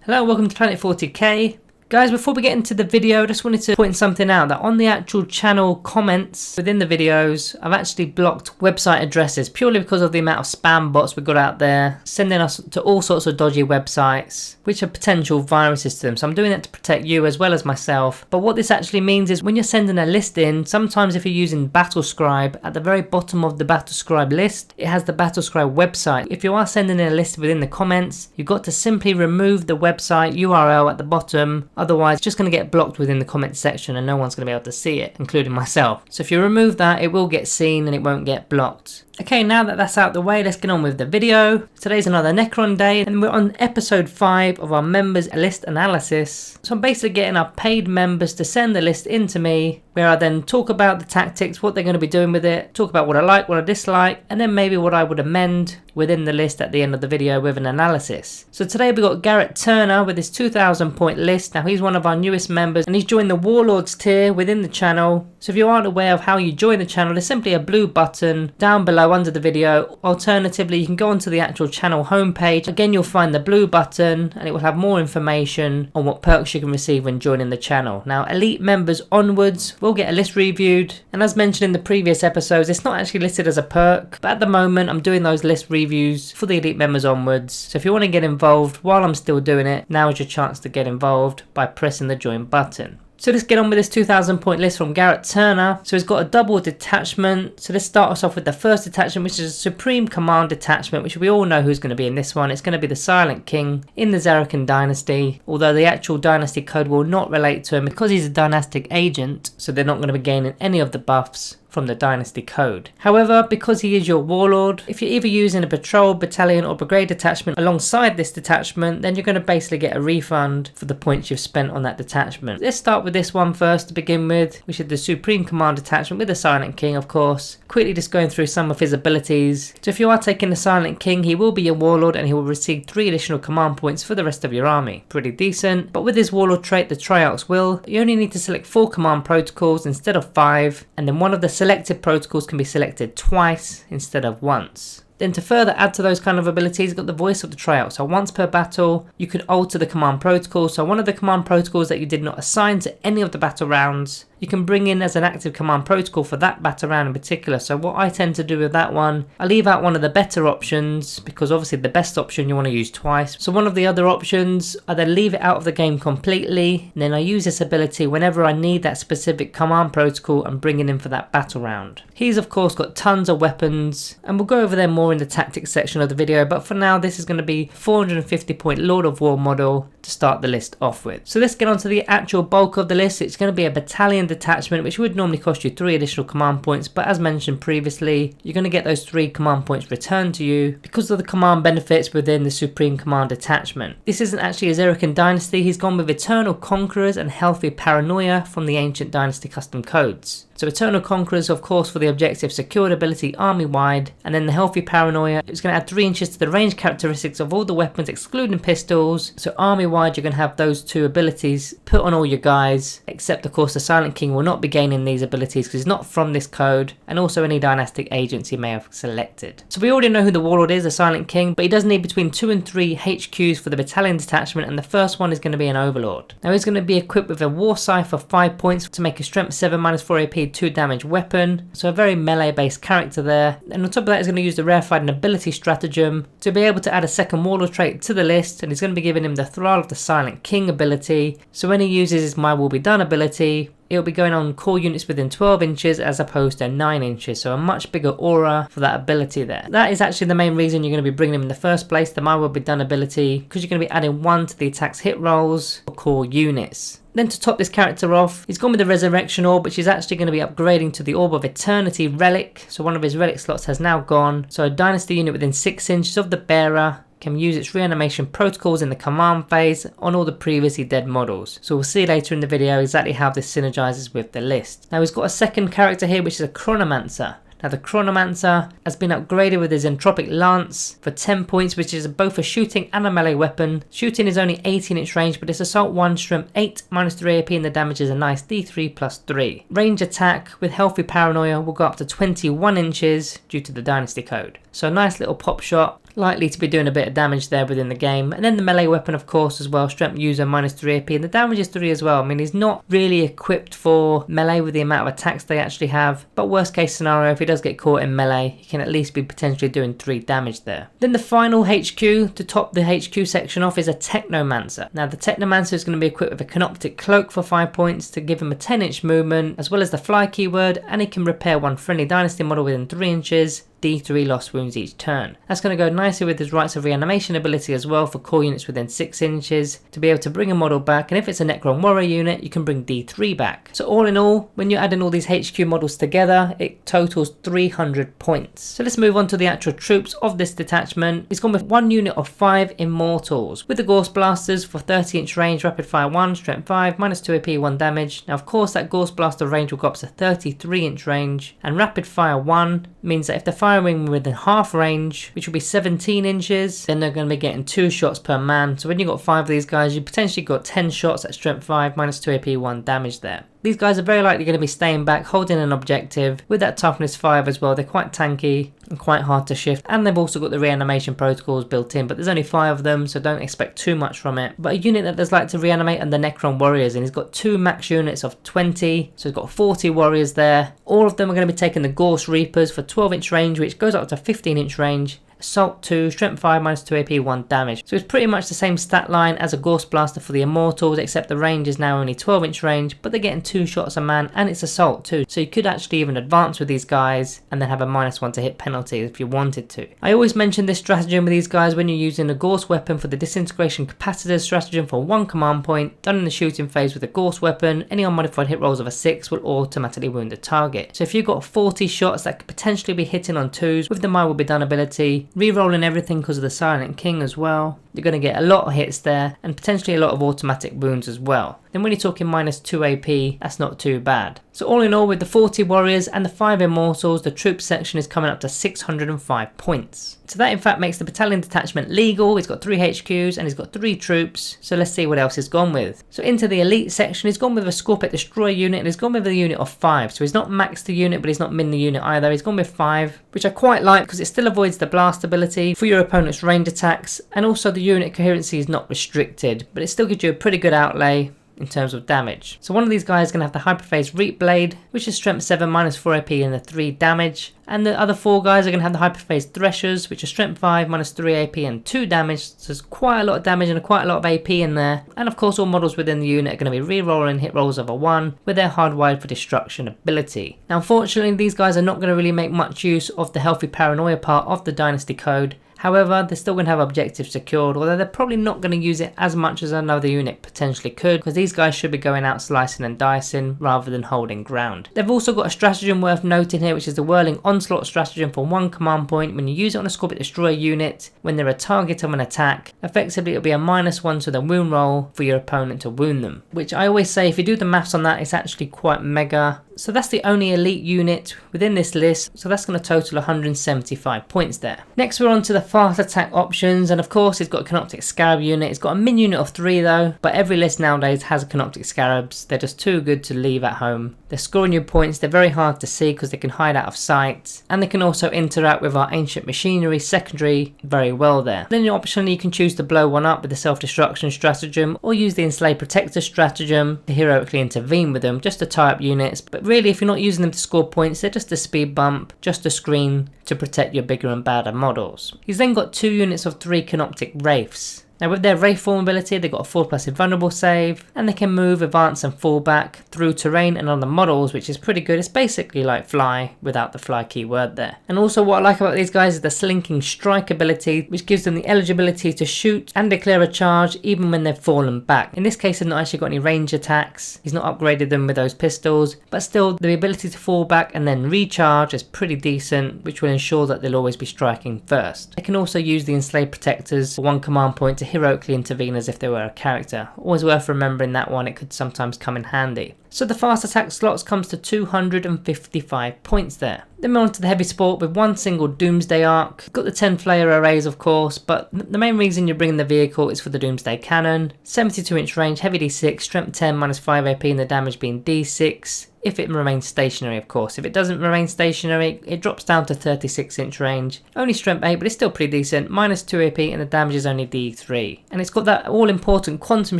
Hello, welcome to Planet 40k. Guys, before we get into the video, I just wanted to point something out that on the actual channel comments within the videos, I've actually blocked website addresses purely because of the amount of spam bots we've got out there, sending us to all sorts of dodgy websites, which are potential viruses to them. So I'm doing that to protect you as well as myself. But what this actually means is when you're sending a list in, sometimes if you're using Battlescribe, at the very bottom of the Battlescribe list, it has the Battlescribe website. If you are sending in a list within the comments, you've got to simply remove the website URL at the bottom. Otherwise, it's just going to get blocked within the comment section and no one's going to be able to see it, including myself. So if you remove that, it will get seen and it won't get blocked. Okay, now that that's out of the way, let's get on with the video. Today's another Necron day and we're on episode 5 of our members list analysis. So I'm basically getting our paid members to send the list in to me, where I then talk about the tactics, what they're going to be doing with it, talk about what I like, what I dislike, and then maybe what I would amend within the list at the end of the video with an analysis. So today we got Garrett Turner with his 2,000 point list. Now he's one of our newest members and he's joined the Warlords tier within the channel. So if you aren't aware of how you join the channel, there's simply a blue button down below under the video. Alternatively, you can go onto the actual channel homepage. Again, you'll find the blue button and it will have more information on what perks you can receive when joining the channel. Now elite members onwards will get a list reviewed, and as mentioned in the previous episodes, it's not actually listed as a perk, but at the moment I'm doing those list reviews for the elite members onwards. So if you want to get involved while I'm still doing it, now is your chance to get involved by pressing the join button. So let's get on with this 2,000 point list from Garrett Turner. So he's got a double detachment. So let's start us off with the first detachment, which is a Supreme Command detachment, which we all know who's going to be in this one. It's going to be the Silent King in the Szarekhan Dynasty, although the actual Dynasty code will not relate to him because he's a dynastic agent, so they're not going to be gaining any of the buffs from the Dynasty code. However, because he is your warlord, if you're either using a patrol, battalion or brigade detachment alongside this detachment, then you're going to basically get a refund for the points you've spent on that detachment. Let's start with this one first to begin with, which is the Supreme Command detachment with the Silent King, of course. Quickly just going through some of his abilities. So if you are taking the Silent King, he will be your warlord and he will receive 3 additional command points for the rest of your army. Pretty decent. But with his warlord trait, the Triarch's Will, you only need to select 4 command protocols instead of 5, and then one of the selected protocols can be selected twice instead of once. Then to further add to those kind of abilities, you've got the Voice of the Triarch. So once per battle, you can alter the command protocol. So one of the command protocols that you did not assign to any of the battle rounds, you can bring in as an active command protocol for that battle round in particular. So what I tend to do with that one, I leave out one of the better options because obviously the best option you want to use twice. So one of the other options, I then leave it out of the game completely. And then I use this ability whenever I need that specific command protocol and bring it in for that battle round. He's of course got tons of weapons and we'll go over them more in the tactics section of the video. But for now, this is going to be 450 point Lord of War model to start the list off with. So let's get on to the actual bulk of the list. It's going to be a Battalion Detachment, which would normally cost you 3 additional command points, but as mentioned previously, you're going to get those 3 command points returned to you because of the command benefits within the Supreme Command Detachment. This isn't actually a Szarekhan Dynasty. He's gone with Eternal Conquerors and Healthy Paranoia from the Ancient Dynasty custom codes. So Eternal Conquerors, of course, for the objective secured ability army-wide, and then the Healthy Paranoia is going to add 3 inches to the range characteristics of all the weapons excluding pistols. So army-wide, you're going to have those 2 abilities put on all your guys, except of course the Silent King will not be gaining these abilities because he's not from this code, and also any dynastic agents he may have selected. So we already know who the Warlord is, the Silent King, but he does need between 2 and 3 HQs for the Battalion Detachment, and the first one is going to be an Overlord. Now he's going to be equipped with a Warscythe for 5 points to make a strength 7 -4 AP 2 damage weapon, so a very melee based character there. And on top of that, he's going to use the Rarefied Nobility stratagem to be able to add a second warlord trait to the list, and he's going to be giving him the Thrall of the Silent King ability. So when he uses his My Will Be Done ability, it'll be going on core units within 12 inches as opposed to 9 inches, so a much bigger aura for that ability there. That is actually the main reason you're going to be bringing him in the first place, the My Will Be Done ability, because you're going to be adding 1 to the attack's hit rolls for core units. Then to top this character off, he's gone with the Resurrection Orb, which is actually going to be upgrading to the Orb of Eternity relic. So one of his relic slots has now gone. So a Dynasty unit within 6 inches of the bearer can use its reanimation protocols in the command phase on all the previously dead models. So we'll see later in the video exactly how this synergizes with the list. Now he's got a second character here, which is a Chronomancer. Now the Chronomancer has been upgraded with his Entropic Lance for 10 points, which is both a shooting and a melee weapon. Shooting is only 18 inch range, but it's Assault 1, Strength 8, -3 AP, and the damage is a nice D3 +3. Range attack with Healthy Paranoia will go up to 21 inches due to the Dynasty code. So a nice little pop shot. likely to be doing a bit of damage there within the game. And then the melee weapon, of course, as well, strength user -3 AP, and the damage is 3 as well. I mean, he's not really equipped for melee with the amount of attacks they actually have, but worst case scenario, if he does get caught in melee, he can at least be potentially doing 3 damage there. Then the final HQ to top the HQ section off is a Technomancer. Now the Technomancer is going to be equipped with a Canoptek Cloak for 5 points to give him a 10-inch movement, as well as the fly keyword, and he can repair one friendly Dynasty model within 3 inches, D3 lost wounds each turn. That's going to go nicely with his Rites of Reanimation ability as well for core units within 6 inches to be able to bring a model back, and if it's a Necron warrior unit you can bring D3 back. So all in all, when you're adding all these HQ models together, it totals 300 points. So let's move on to the actual troops of this detachment. He's gone with 1 unit of 5 Immortals with the Gauss blasters for 30-inch range, rapid fire 1, strength 5, -2 AP, 1 damage. Now of course that Gauss blaster range will go up to 33-inch range, and rapid fire 1 means that if they're firing within half range, which will be 17 inches, then they're going to be getting 2 shots per man. So when you've got 5 of these guys, you potentially got 10 shots at strength 5, -2 AP, 1 damage there. These guys are very likely going to be staying back, holding an objective. With that toughness 5 as well, they're quite tanky and quite hard to shift, and they've also got the reanimation protocols built in, but there's only 5 of them, so don't expect too much from it. But a unit that does like to reanimate are the Necron warriors, and he's got 2 max units of 20, so he's got 40 warriors there. All of them are going to be taking the Gauss Reapers for 12-inch range, which goes up to 15-inch range. Assault 2, strength 5, -2 AP, 1 damage. So it's pretty much the same stat line as a Gauss blaster for the Immortals, except the range is now only 12-inch range, but they're getting 2 shots a man, and it's assault too. So you could actually even advance with these guys and then have a -1 to hit penalty if you wanted to. I always mention this stratagem with these guys when you're using a Gauss weapon for the disintegration capacitors stratagem for 1 command point, done in the shooting phase with a Gauss weapon. Any unmodified hit rolls of a 6 will automatically wound the target. So if you've got 40 shots that could potentially be hitting on 2s with the My Will Be Done ability, re-rolling everything because of the Silent King as well, you're going to get a lot of hits there and potentially a lot of automatic wounds as well. Then when you're talking -2 AP, that's not too bad. So all in all, with the 40 warriors and the 5 Immortals, the troop section is coming up to 605 points. So that in fact makes the Battalion Detachment legal. He's got 3 HQs and he's got 3 troops. So let's see what else he's gone with. So into the elite section, he's gone with a Skorpekh Destroyer unit, and he's gone with a unit of 5. So he's not maxed the unit, but he's not min the unit either. He's gone with 5, which I quite like because it still avoids the blast ability for your opponent's range attacks, and also the unit coherency is not restricted, but it still gives you a pretty good outlay in terms of damage. So one of these guys is going to have the Hyperphase Reap Blade, which is strength 7, -4 AP and the 3 damage. And the other 4 guys are going to have the Hyperphase Threshers, which are strength 5, -3 AP and 2 damage. So there's quite a lot of damage and quite a lot of AP in there. And of course all models within the unit are going to be re-rolling hit rolls of a 1 with their Hardwired for Destruction ability. Now unfortunately these guys are not going to really make much use of the Healthy Paranoia part of the Dynasty code. However, they're still going to have objectives secured, although they're probably not going to use it as much as another unit potentially could, because these guys should be going out slicing and dicing rather than holding ground. They've also got a stratagem worth noting here, which is the Whirling Onslaught stratagem for 1 command point. When you use it on a Skorpekh Destroyer unit, when they're a target of an attack, effectively it'll be a -1 to the wound roll for your opponent to wound them. Which I always say, if you do the maths on that, it's actually quite mega. So that's the only elite unit within this list, so that's going to total 175 points there. Next we're on to the fast attack options, and of course it's got a Canoptek Scarab unit. It's got a min unit of 3 though, but every list nowadays has a Canoptek Scarabs. They're just too good to leave at home. They're scoring you points, they're very hard to see because they can hide out of sight, and they can also interact with our Ancient Machinery secondary very well there. Then optionally you can choose to blow one up with the Self-Destruction stratagem, or use the Enslaved Protector stratagem to heroically intervene with them just to tie up units. But really, if you're not using them to score points, they're just a speed bump, just a screen to protect your bigger and badder models. He's then got 2 units of 3 Canoptek Wraiths. Now with their Wraith form ability, they've got a 4+ invulnerable save, and they can move, advance and fall back through terrain and other models, which is pretty good. It's basically like fly without the fly keyword there. And also what I like about these guys is the Slinking Strike ability, which gives them the eligibility to shoot and declare a charge even when they've fallen back. In this case they've not actually got any range attacks. He's not upgraded them with those pistols, but still the ability to fall back and then recharge is pretty decent, which will ensure that they'll always be striking first. They can also use the Enslaved Protectors for 1 command point to heroically intervene as if they were a character. Always worth remembering that one, it could sometimes come in handy. So the fast attack slots comes to 255 points there. Then we're on to the heavy sport with 1 single Doomsday Ark. Got the 10 flare arrays of course, but the main reason you're bringing the vehicle is for the Doomsday Cannon. 72-inch range, heavy D6, strength 10, -5 AP and the damage being D6. if it remains stationary, of course. If it doesn't remain stationary, it drops down to 36-inch range. Only strength 8, but it's still pretty decent. Minus 2 AP, and the damage is only D3. And it's got that all-important quantum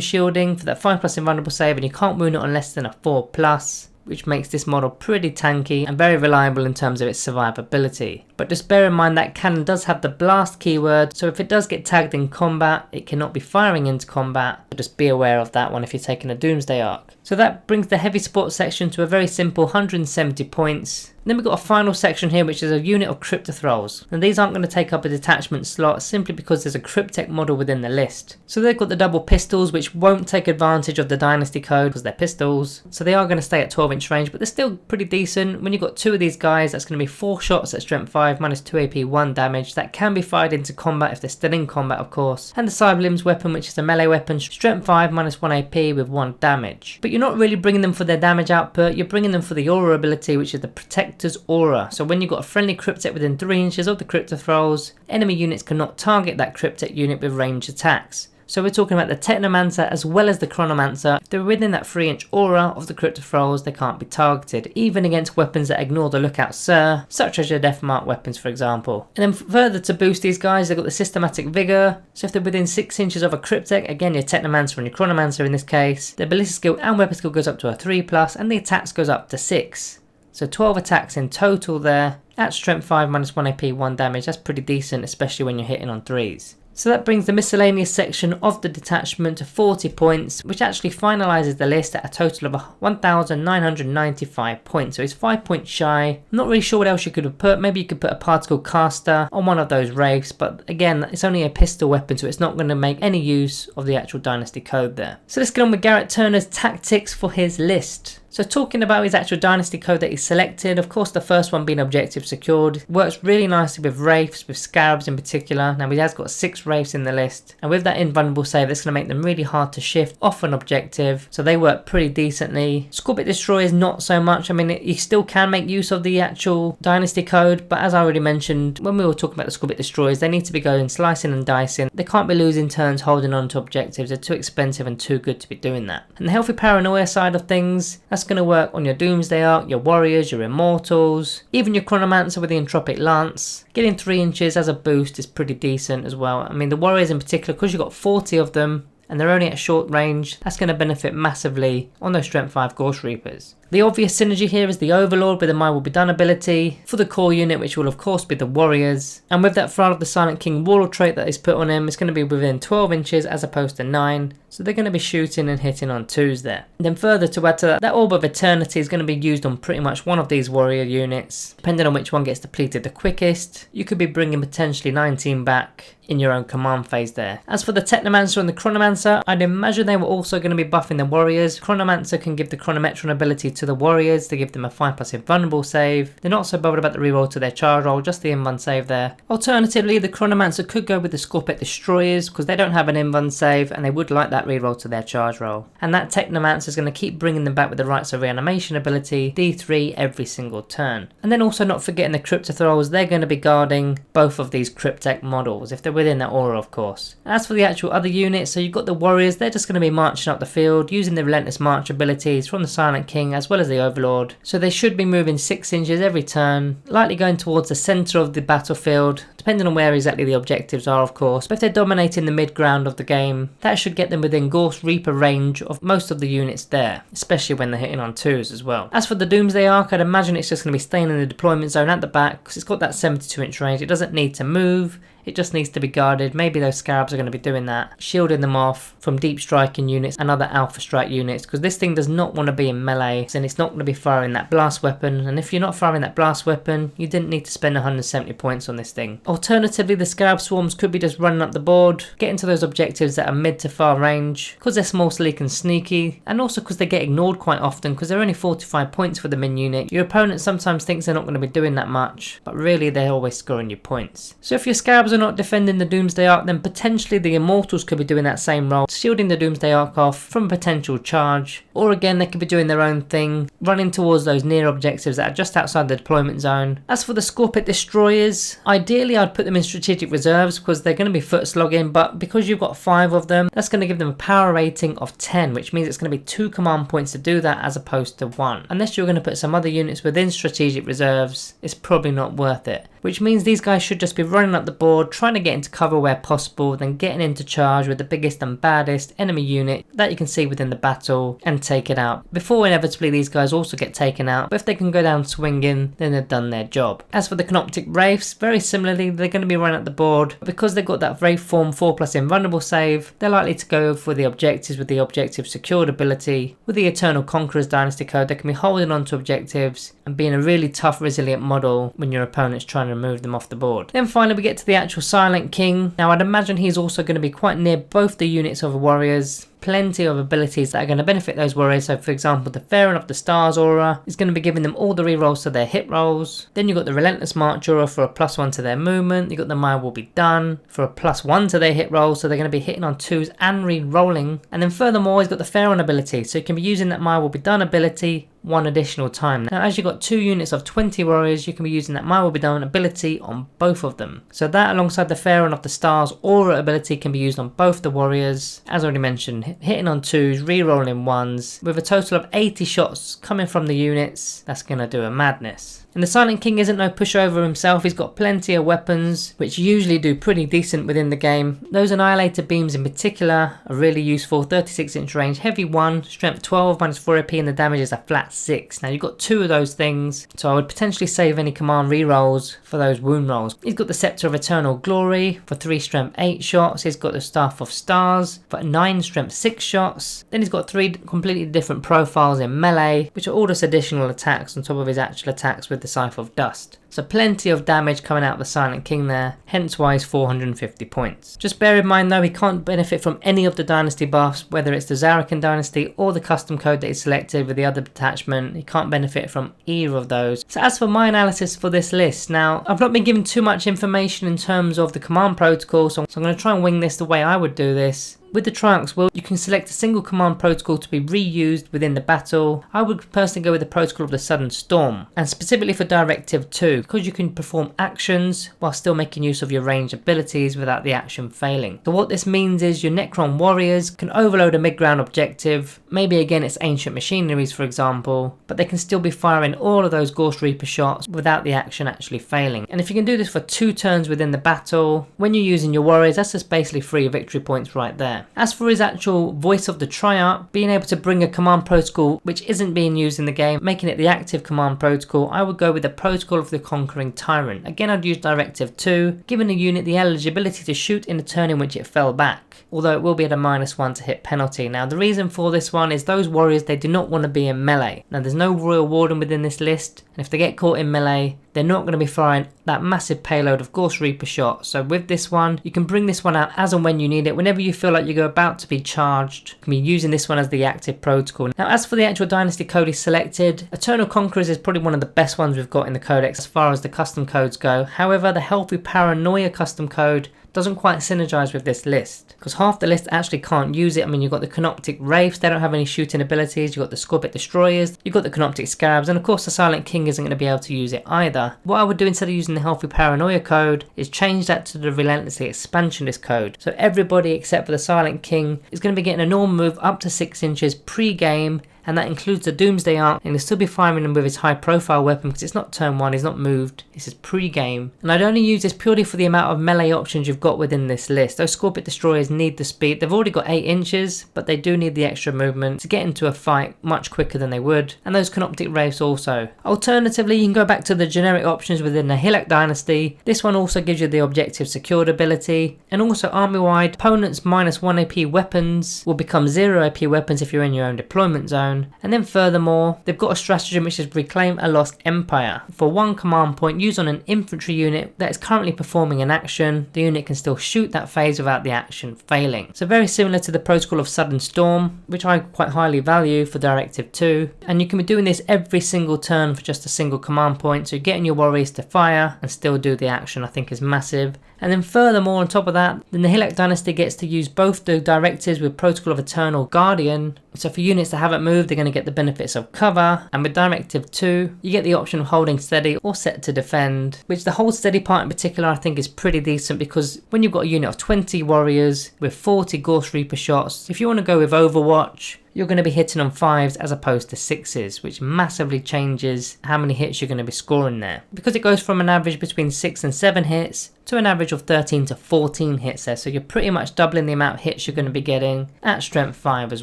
shielding for that 5+ invulnerable save, and you can't wound it on less than a 4+. Which makes this model pretty tanky and very reliable in terms of its survivability. But just bear in mind that cannon does have the blast keyword, so if it does get tagged in combat, it cannot be firing into combat. So just be aware of that one if you're taking a Doomsday Ark. So that brings the heavy support section to a very simple 170 points. And then we've got a final section here, which is a unit of Cryptothralls. And these aren't going to take up a detachment slot simply because there's a Cryptek model within the list. So they've got the double pistols, which won't take advantage of the Dynasty code because they're pistols. So they are going to stay at 12-inch range, but they're still pretty decent. When you've got 2 of these guys, that's going to be 4 shots at strength 5, minus 2 AP, 1 damage. That can be fired into combat if they're still in combat, of course. And the Cyber Limbs weapon, which is a melee weapon, strength 5, minus 1 AP with 1 damage. But you're not really bringing them for their damage output, you're bringing them for the aura ability, which is the Protector's Aura. So when you've got a friendly Cryptek within 3 inches of the Cryptothralls, enemy units cannot target that Cryptek unit with ranged attacks. So we're talking about the Technomancer as well as the Chronomancer. If they're within that 3-inch aura of the Cryptothralls, they can't be targeted, even against weapons that ignore the lookout sir, such as your Death Mark weapons for example. And then further to boost these guys, they've got the Systematic Vigor. So if they're within 6 inches of a Cryptek, again your Technomancer and your Chronomancer in this case, their ballistic skill and weapon skill goes up to a 3+, and the attacks goes up to 6. So 12 attacks in total there, at strength 5, minus 1 AP, 1 damage. That's pretty decent, especially when you're hitting on 3s. So that brings the miscellaneous section of the detachment to 40 points, which actually finalises the list at a total of 1,995 points. So it's 5 points shy. I'm not really sure what else you could have put. Maybe you could put a particle caster on one of those wraiths, but again, it's only a pistol weapon, so it's not going to make any use of the actual Dynasty code there. So let's get on with Garrett Turner's tactics for his list. So talking about his actual Dynasty code that he selected, of course the first one being objective secured, works really nicely with Wraiths, with Scarabs in particular. Now he has got 6 Wraiths in the list, and with that invulnerable save, that's going to make them really hard to shift off an objective, so they work pretty decently. Skorpekh Destroyers not so much. I mean, you still can make use of the actual Dynasty code, but as I already mentioned when we were talking about the Skorpekh Destroyers, they need to be going slicing and dicing. They can't be losing turns holding on to objectives. They're too expensive and too good to be doing that. And the healthy Paranoia side of things, that's going to work on your Doomsday Ark, your Warriors, your Immortals, even your Chronomancer with the Entropic Lance. Getting 3 inches as a boost is pretty decent as well. I mean, the Warriors in particular, because you've got 40 of them and they're only at short range, that's going to benefit massively on those strength 5 Gauss Reapers. The obvious synergy here is the Overlord with the My Will Be Done ability for the core unit, which will of course be the Warriors. And with that Thrall of the Silent King Warlord trait that is put on him, it's going to be within 12 inches as opposed to 9. So they're going to be shooting and hitting on 2s there. And then further to add to that Orb of Eternity is going to be used on pretty much one of these warrior units. Depending on which one gets depleted the quickest, you could be bringing potentially 19 back in your own command phase there. As for the Technomancer and the Chronomancer, I'd imagine they were also going to be buffing the Warriors. Chronomancer can give the Chronometron ability to the Warriors to give them a 5+ invulnerable save. They're not so bothered about the reroll to their charge roll, just the invuln save there. Alternatively, the Chronomancer could go with the Skorpekh Destroyers because they don't have an invuln save and they would like that reroll to their charge roll. And that Technomancer is going to keep bringing them back with the Rites of Reanimation ability, D3 every single turn. And then also not forgetting the Cryptothralls, they're going to be guarding both of these Cryptek models if they're within that aura, of course. And as for the actual other units, so you've got the Warriors, they're just going to be marching up the field using the Relentless March abilities from the Silent King as well as the Overlord. So they should be moving 6 inches every turn, likely going towards the centre of the battlefield, depending on where exactly the objectives are, of course. But if they're dominating the mid-ground of the game, that should get them within Gauss Reaper range of most of the units there, especially when they're hitting on 2s as well. As for the Doomsday Ark, I'd imagine it's just going to be staying in the deployment zone at the back because it's got that 72-inch range. It doesn't need to move. It just needs to be guarded. Maybe those Scarabs are going to be doing that, shielding them off from deep striking units and other alpha strike units, because this thing does not want to be in melee and it's not going to be firing that blast weapon. And if you're not firing that blast weapon, you didn't need to spend 170 points on this thing. Alternatively, the Scarab swarms could be just running up the board, getting to those objectives that are mid to far range, because they're small, sleek and sneaky, and also because they get ignored quite often because they're only 45 points for the min unit. Your opponent sometimes thinks they're not going to be doing that much, but really they're always scoring you points. So if your Scarabs are not defending the Doomsday Ark, then potentially the Immortals could be doing that same role, shielding the Doomsday Ark off from a potential charge, or again they could be doing their own thing moving, running towards those near objectives that are just outside the deployment zone. As for the Skorpekh Destroyers, ideally I'd put them in strategic reserves because they're going to be foot slogging, but because you've got 5 of them, that's going to give them a power rating of 10, which means it's going to be 2 command points to do that as opposed to 1. Unless you're going to put some other units within strategic reserves, it's probably not worth it. Which means these guys should just be running up the board, trying to get into cover where possible, then getting into charge with the biggest and baddest enemy unit that you can see within the battle and take it out. Before inevitably these guys also get taken out, but if they can go down swinging, then they've done their job. As for the Canoptek Wraiths, very similarly, they're going to be running up the board. Because they've got that Wraith form 4+ invulnerable save, they're likely to go for the objectives with the objective secured ability. With the Eternal Conquerors Dynasty code, they can be holding on to objectives and being a really tough, resilient model when your opponent's trying to move them off the board. Then finally we get to the actual Silent King. Now I'd imagine he's also going to be quite near both the units of warriors. Plenty of abilities that are going to benefit those warriors. So for example, the Pharaoh of the Stars aura is going to be giving them all the rerolls to their hit rolls. Then you've got the Relentless March aura for a +1 to their movement. You've got the My Will Be Done for a +1 to their hit rolls, so they're going to be hitting on 2s and re-rolling. And then furthermore, he's got the Pharaoh ability, so you can be using that My Will Be Done ability 1 additional time. Now as you've got 2 units of 20 warriors, you can be using that My Will Be Done ability on both of them. So that alongside the Pharaoh of the Stars aura ability can be used on both the warriors. As already mentioned, hitting on 2s, re-rolling 1s, with a total of 80 shots coming from the units. That's going to do a madness. And the Silent King isn't no pushover himself. He's got plenty of weapons which usually do pretty decent within the game. Those Annihilator beams in particular are really useful. 36-inch range, heavy 1, strength 12, -4 AP, and the damage is a flat 6. Now you've got 2 of those things, so I would potentially save any command rerolls for those wound rolls. He's got the Scepter of Eternal Glory for 3 strength 8 shots. He's got the Staff of Stars for 9 strength 6 shots. Then he's got 3 completely different profiles in melee, which are all just additional attacks on top of his actual attacks with the Scythe of Dust. So plenty of damage coming out of the Silent King there, hence why he's 450 points. Just bear in mind though, he can't benefit from any of the dynasty buffs, whether it's the Szarekhan dynasty or the custom code that is selected with the other detachment. He can't benefit from either of those. So as for my analysis for this list, now I've not been given too much information in terms of the command protocol, so I'm going to try and wing this the way I would do this. With the Triumph's Will, you can select a single command protocol to be reused within the battle. I would personally go with the protocol of the Sudden Storm, and specifically for Directive 2, because you can perform actions while still making use of your ranged abilities without the action failing. So what this means is your Necron warriors can overload a mid-ground objective, maybe again it's ancient machineries for example, but they can still be firing all of those Gauss Reaper shots without the action actually failing. And if you can do this for 2 turns within the battle, when you're using your warriors, that's just basically 3 victory points right there. As for his actual Voice of the Triarch, being able to bring a command protocol which isn't being used in the game, making it the active command protocol, I would go with the Protocol of the Conquering Tyrant. Again, I'd use Directive 2, giving a unit the eligibility to shoot in the turn in which it fell back, although it will be at a -1 to hit penalty. Now the reason for this one is those warriors, they do not want to be in melee. Now there's no Royal Warden within this list, and if they get caught in melee, they're not going to be firing that massive payload of Gauss Reaper shots. So with this one, you can bring this one out as and when you need it. Whenever you feel like you're about to be charged, you can be using this one as the active protocol. Now as for the actual Dynasty code is selected, Eternal Conquerors is probably one of the best ones we've got in the codex as far as the custom codes go. However, the Healthy Paranoia custom code doesn't quite synergize with this list, because half the list actually can't use it. I mean, you've got the Canoptek Wraiths, they don't have any shooting abilities. You've got the Skorpekh Destroyers, you've got the Canoptek Scarabs, and of course the Silent King isn't going to be able to use it either. What I would do instead of using the Healthy Paranoia code is change that to the Relentlessly Expansionist code. So everybody except for the Silent King is going to be getting a normal move up to 6 inches pre-game, and that includes the Doomsday Ark, and he'll still be firing him with his high profile weapon because it's not turn 1, he's not moved, this is pre-game. And I'd only use this purely for the amount of melee options you've got within this list. Those Skorpekh Destroyers need the speed, they've already got 8 inches, but they do need the extra movement to get into a fight much quicker than they would, and those Canoptek Wraiths also. Alternatively, you can go back to the generic options within the Hillock Dynasty. This one also gives you the objective secured ability, and also army-wide, opponents -1 AP weapons will become 0 AP weapons if you're in your own deployment zone. And then furthermore, they've got a stratagem which is Reclaim a Lost Empire. For 1 command point used on an infantry unit that is currently performing an action, the unit can still shoot that phase without the action failing. So very similar to the Protocol of Sudden Storm, which I quite highly value for Directive 2. And you can be doing this every single turn for just a single command point, so getting your warriors to fire and still do the action I think is massive. And then furthermore, on top of that, the Nihilak Dynasty gets to use both the directives with Protocol of Eternal Guardian. So for units that haven't moved move, they're going to get the benefits of cover, and with Directive 2, you get the option of holding steady or set to defend, which the hold steady part in particular I think is pretty decent, because when you've got a unit of 20 warriors with 40 Gauss Reaper shots, if you want to go with Overwatch, you're going to be hitting on 5s as opposed to 6s, which massively changes how many hits you're going to be scoring there. Because it goes from an average between 6 and 7 hits to an average of 13 to 14 hits there, so you're pretty much doubling the amount of hits you're going to be getting at strength 5 as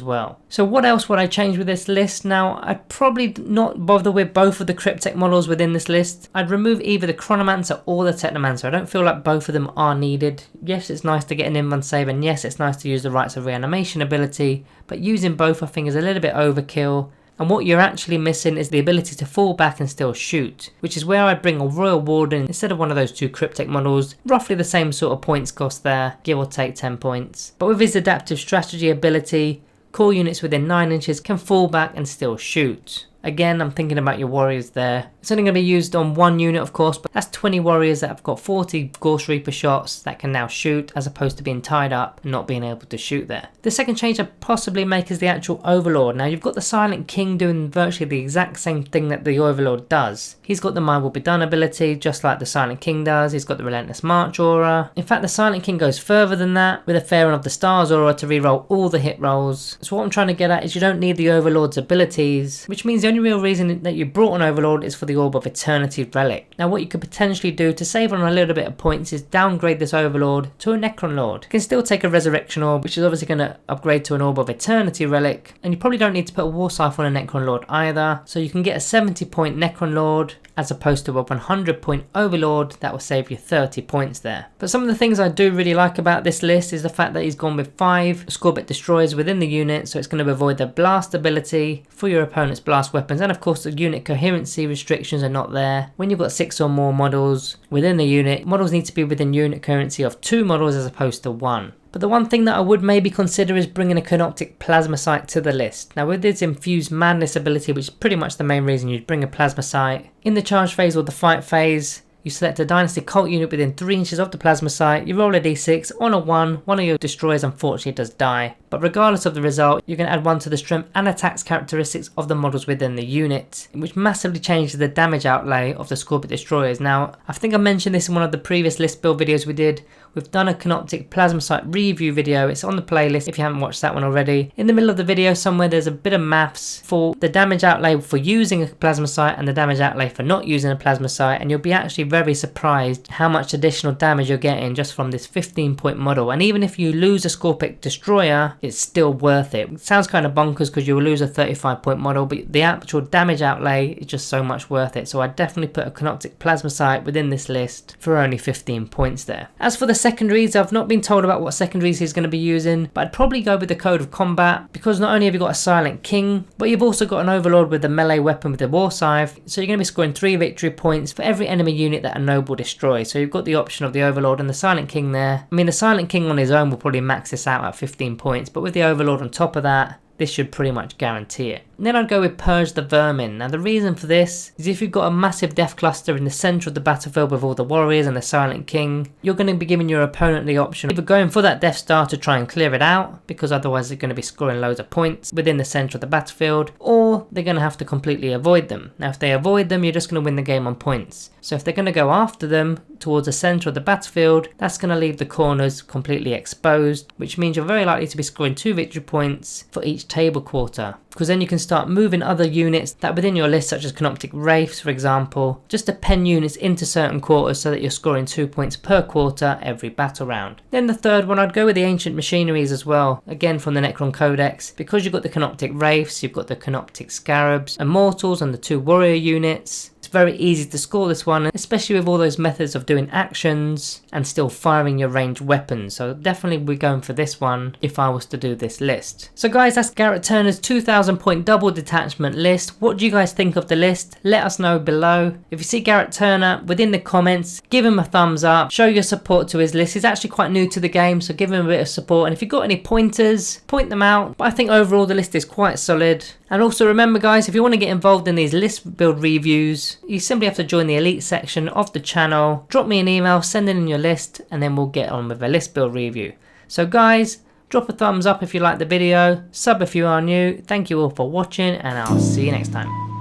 well. So what else would I change with this list? Now, I'd probably not bother with both of the Cryptek models within this list. I'd remove either the Chronomancer or the Technomancer. I don't feel like both of them are needed. Yes, it's nice to get an invuln save, and yes, it's nice to use the Rites of Reanimation ability, but using both I think is a little bit overkill. And what you're actually missing is the ability to fall back and still shoot, which is where I'd bring a Royal Warden instead of one of those two Cryptek models. Roughly the same sort of points cost there, give or take 10 points. But with his adaptive strategy ability, core units within 9 inches can fall back and still shoot. Again, I'm thinking about your warriors there. It's only going to be used on one unit, of course, but that's 20 warriors that have got 40 Gauss Reaper shots that can now shoot, as opposed to being tied up and not being able to shoot there. The second change I'd possibly make is the actual Overlord. Now, you've got the Silent King doing virtually the exact same thing that the Overlord does. He's got the Mine Will Be Done ability, just like the Silent King does. He's got the Relentless March aura. In fact, the Silent King goes further than that, with a Pharaoh of the Stars aura to reroll all the hit rolls. So what I'm trying to get at is you don't need the Overlord's abilities, which means the only real reason that you brought an Overlord is for the Orb of Eternity relic. Now, what you could potentially do to save on a little bit of points is downgrade this Overlord to a Necron Lord. You can still take a Resurrection Orb, which is obviously going to upgrade to an Orb of Eternity relic, and you probably don't need to put a Warscythe on a Necron Lord either, so you can get a 70 point Necron Lord as opposed to a 100 point Overlord that will save you 30 points there. But some of the things I do really like about this list is the fact that he's gone with 5 Skorpekh Destroyers within the unit, so it's going to avoid the blast ability for your opponent's blast weapons, and of course the unit coherency restrictions are not there. When you've got 6 or more models within the unit, models need to be within unit coherency of 2 models as opposed to 1. But the one thing that I would maybe consider is bringing a Canoptek Plasmacyte to the list. Now, with this Infused Madness ability, which is pretty much the main reason you'd bring a Plasmacyte, in the charge phase or the fight phase, you select a Dynasty cult unit within 3 inches of the Plasmacyte, you roll a d6, on a 1, one of your destroyers unfortunately does die. But regardless of the result, you can add 1 to the strength and attacks characteristics of the models within the unit, which massively changes the damage outlay of the Skorpekh Destroyers. Now, I think I mentioned this in one of the previous list build videos we did. We've done a Canoptek Plasmacyte review video. It's on the playlist if you haven't watched that one already. In the middle of the video somewhere there's a bit of maths for the damage outlay for using a Plasmacyte and the damage outlay for not using a Plasmacyte, and you'll be actually very surprised how much additional damage you're getting just from this 15 point model. And even if you lose a Skorpekh Destroyer, it's still worth it. It sounds kind of bonkers because you will lose a 35 point model, but the actual damage outlay is just so much worth it. So I definitely put a Canoptek Plasmacyte within this list for only 15 points there. As for the secondaries, I've not been told about what secondaries he's going to be using, but I'd probably go with the Code of Combat, because not only have you got a Silent King, but you've also got an Overlord with the melee weapon with the Warscythe, so you're going to be scoring 3 victory points for every enemy unit that a Noble destroys. So you've got the option of the Overlord and the Silent King there. I mean, the Silent King on his own will probably max this out at 15 points, but with the Overlord on top of that, this should pretty much guarantee it. And then I'd go with Purge the Vermin. Now the reason for this is if you've got a massive death cluster in the centre of the battlefield with all the warriors and the Silent King, you're going to be giving your opponent the option of either going for that Death Star to try and clear it out, because otherwise they're going to be scoring loads of points within the centre of the battlefield, or they're going to have to completely avoid them. Now if they avoid them, you're just going to win the game on points. So if they're going to go after them towards the centre of the battlefield, that's going to leave the corners completely exposed, which means you're very likely to be scoring 2 victory points for each table quarter, because then you can start moving other units that within your list, such as Canoptek Wraiths for example, just to pen units into certain quarters so that you're scoring 2 points per quarter every battle round. Then the third one, I'd go with the Ancient Machineries as well, again from the Necron Codex, because you've got the Canoptek Wraiths, you've got the Canoptek Scarabs, Immortals and the 2 warrior units. It's very easy to score this one, especially with all those methods of doing actions and still firing your ranged weapons. So definitely we're going for this one if I was to do this list. So guys, that's Garrett Turner's 2000 point double detachment list. What do you guys think of the list? Let us know below. If you see Garrett Turner within the comments, give him a thumbs up, show your support to his list. He's actually quite new to the game, so give him a bit of support, and if you've got any pointers, point them out. But I think overall the list is quite solid. And also remember guys, if you want to get involved in these list build reviews, you simply have to join the elite section of the channel, drop me an email, send in your list, and then we'll get on with a list build review. So guys, Drop a thumbs up if you like the video, sub if you are new. Thank you all for watching, and I'll see you next time.